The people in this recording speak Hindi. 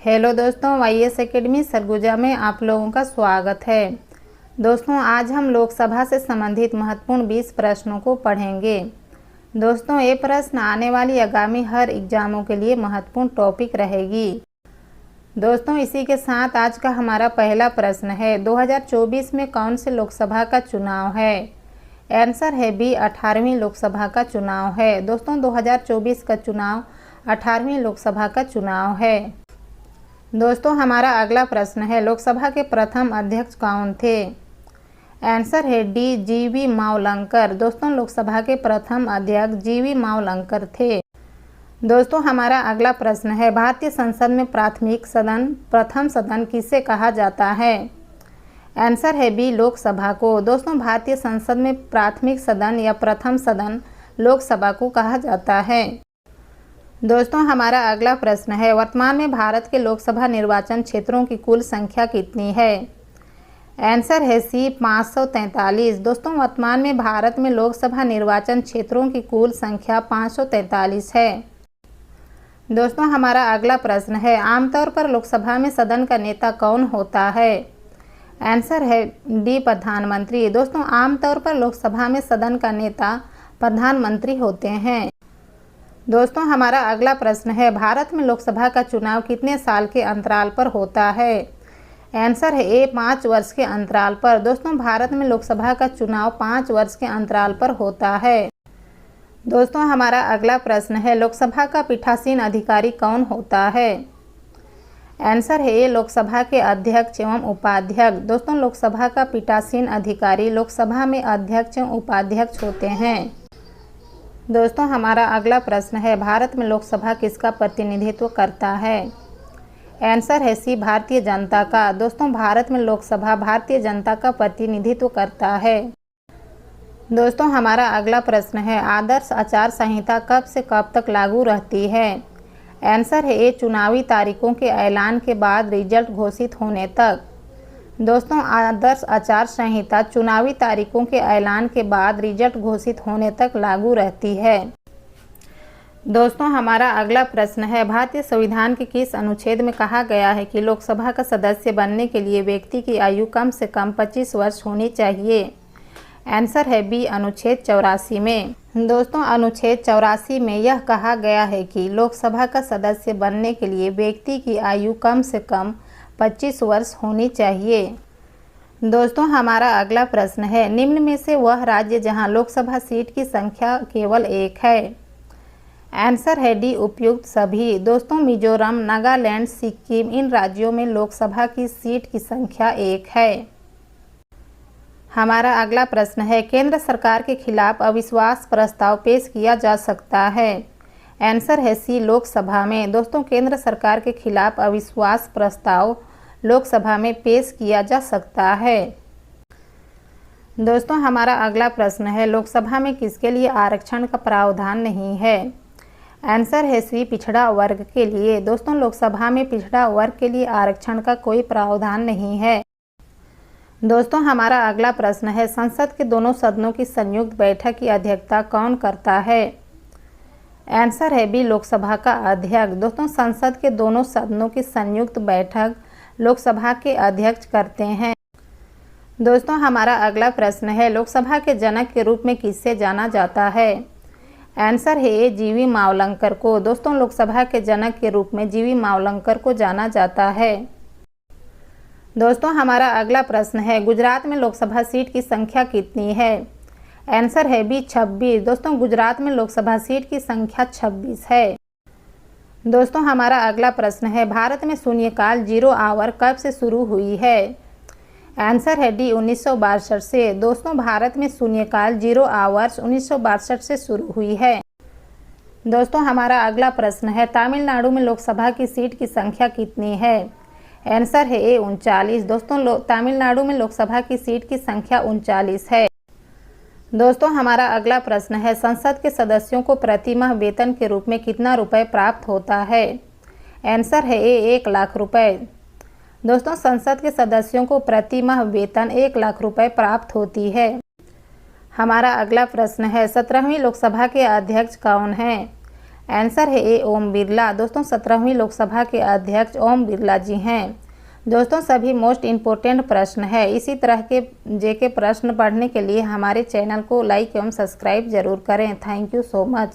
हेलो दोस्तों, वाईएस एकेडमी सरगुजा में आप लोगों का स्वागत है। दोस्तों, आज हम लोकसभा से संबंधित महत्वपूर्ण 20 प्रश्नों को पढ़ेंगे। दोस्तों, ये प्रश्न आने वाली आगामी हर एग्जामों के लिए महत्वपूर्ण टॉपिक रहेगी। दोस्तों, इसी के साथ आज का हमारा पहला प्रश्न है, 2024 में कौन से लोकसभा का चुनाव है? आंसर है बी, 18वीं लोकसभा का चुनाव है। दोस्तों, 2024 का चुनाव 18वीं लोकसभा का चुनाव है। दोस्तों, हमारा अगला प्रश्न है, लोकसभा के प्रथम अध्यक्ष कौन थे? आंसर है डी, जीवी मावलंकर। दोस्तों, लोकसभा के प्रथम अध्यक्ष जीवी मावलंकर थे। दोस्तों, हमारा अगला प्रश्न है, भारतीय संसद में प्रथम सदन किसे कहा जाता है? आंसर है बी, लोकसभा को। दोस्तों, भारतीय संसद में प्राथमिक सदन या प्रथम सदन लोकसभा को कहा जाता है। दोस्तों, हमारा अगला प्रश्न है, वर्तमान में भारत के लोकसभा निर्वाचन क्षेत्रों की कुल संख्या कितनी है? आंसर है सी, 543। दोस्तों, वर्तमान में भारत में लोकसभा निर्वाचन क्षेत्रों की कुल संख्या 543 है। दोस्तों, हमारा अगला प्रश्न है, आमतौर पर लोकसभा में सदन का नेता कौन होता है? आंसर है डी, प्रधानमंत्री। दोस्तों, आमतौर पर लोकसभा में सदन का नेता प्रधानमंत्री होते हैं। दोस्तों, हमारा अगला प्रश्न है, भारत में लोकसभा का चुनाव कितने साल के अंतराल पर होता है? आंसर है ए, 5 वर्ष के अंतराल पर। दोस्तों, भारत में लोकसभा का चुनाव 5 वर्ष के अंतराल पर होता है। दोस्तों, हमारा अगला प्रश्न है, लोकसभा का पीठासीन अधिकारी कौन होता है? आंसर है ए, लोकसभा के अध्यक्ष एवं उपाध्यक्ष। दोस्तों, लोकसभा का पीठासीन अधिकारी लोकसभा में अध्यक्ष एवं उपाध्यक्ष होते हैं। दोस्तों, हमारा अगला प्रश्न है, भारत में लोकसभा किसका प्रतिनिधित्व करता है? आंसर है सी, भारतीय जनता का। दोस्तों, भारत में लोकसभा भारतीय जनता का प्रतिनिधित्व करता है। दोस्तों, हमारा अगला प्रश्न है, आदर्श आचार संहिता कब से कब तक लागू रहती है? आंसर है ए, चुनावी तारीखों के ऐलान के बाद रिजल्ट घोषित होने तक। दोस्तों, आदर्श आचार संहिता चुनावी तारीखों के ऐलान के बाद रिजल्ट घोषित होने तक लागू रहती है। दोस्तों, हमारा अगला प्रश्न है, भारतीय संविधान के किस अनुच्छेद में कहा गया है कि लोकसभा का सदस्य बनने के लिए व्यक्ति की आयु कम से कम 25 वर्ष होनी चाहिए? आंसर है बी, अनुच्छेद 84 में। दोस्तों, अनुच्छेद 84 में यह कहा गया है कि लोकसभा का सदस्य बनने के लिए व्यक्ति की आयु कम से कम 25 वर्ष होनी चाहिए। दोस्तों, हमारा अगला प्रश्न है, निम्न में से वह राज्य जहां लोकसभा सीट की संख्या केवल 1 है? आंसर है डी, उपयुक्त सभी। दोस्तों, मिजोरम, नागालैंड, सिक्किम, इन राज्यों में लोकसभा की सीट की संख्या 1 है। हमारा अगला प्रश्न है, केंद्र सरकार के खिलाफ अविश्वास प्रस्ताव पेश किया जा सकता है? आंसर है सी, लोकसभा में। दोस्तों, केंद्र सरकार के खिलाफ अविश्वास प्रस्ताव लोकसभा में पेश किया जा सकता है। दोस्तों, हमारा अगला प्रश्न है, लोकसभा में किसके लिए आरक्षण का प्रावधान नहीं है? आंसर है सी, पिछड़ा वर्ग के लिए। दोस्तों, लोकसभा में पिछड़ा वर्ग के लिए आरक्षण का कोई प्रावधान नहीं है। दोस्तों, हमारा अगला प्रश्न है, संसद के दोनों सदनों की संयुक्त बैठक की अध्यक्षता कौन करता है? आंसर है बी, लोकसभा का अध्यक्ष। दोस्तों, संसद के दोनों सदनों की संयुक्त बैठक लोकसभा के अध्यक्ष करते हैं। दोस्तों, हमारा अगला प्रश्न है, लोकसभा के जनक के रूप में किससे जाना जाता है? आंसर है ए, जीवी मावलंकर को। दोस्तों, लोकसभा के जनक के रूप में जीवी मावलंकर को जाना जाता है। दोस्तों, हमारा अगला प्रश्न है, गुजरात में लोकसभा सीट की संख्या कितनी है? आंसर है बी, 26। दोस्तों, गुजरात में लोकसभा सीट की संख्या 26 है। दोस्तों, हमारा अगला प्रश्न है, भारत में शून्यकाल 0 आवर कब से शुरू हुई है? आंसर है डी, 1962 से। दोस्तों, भारत में शून्यकाल 0 आवर्स 1962 से शुरू हुई है। दोस्तों, हमारा अगला प्रश्न है, तमिलनाडु में लोकसभा की सीट की संख्या कितनी है? आंसर है ए, 39। दोस्तों, तमिलनाडु में लोकसभा की सीट की संख्या 39 है। दोस्तों, हमारा अगला प्रश्न है, संसद के सदस्यों को प्रति माह वेतन के रूप में कितना रुपए प्राप्त होता है? आंसर है ए, 1 लाख रुपए। दोस्तों, संसद के सदस्यों को प्रति माह वेतन 1 लाख रुपए प्राप्त होती है। हमारा अगला प्रश्न है, 17वीं लोकसभा के अध्यक्ष कौन हैं? आंसर है ए ओम बिरला। दोस्तों 17वीं लोकसभा के अध्यक्ष ओम बिरला जी हैं। दोस्तों सभी मोस्ट इम्पोर्टेंट प्रश्न है। इसी तरह के जेके प्रश्न पढ़ने के लिए हमारे चैनल को लाइक एवं सब्सक्राइब जरूर करें। Thank you so much.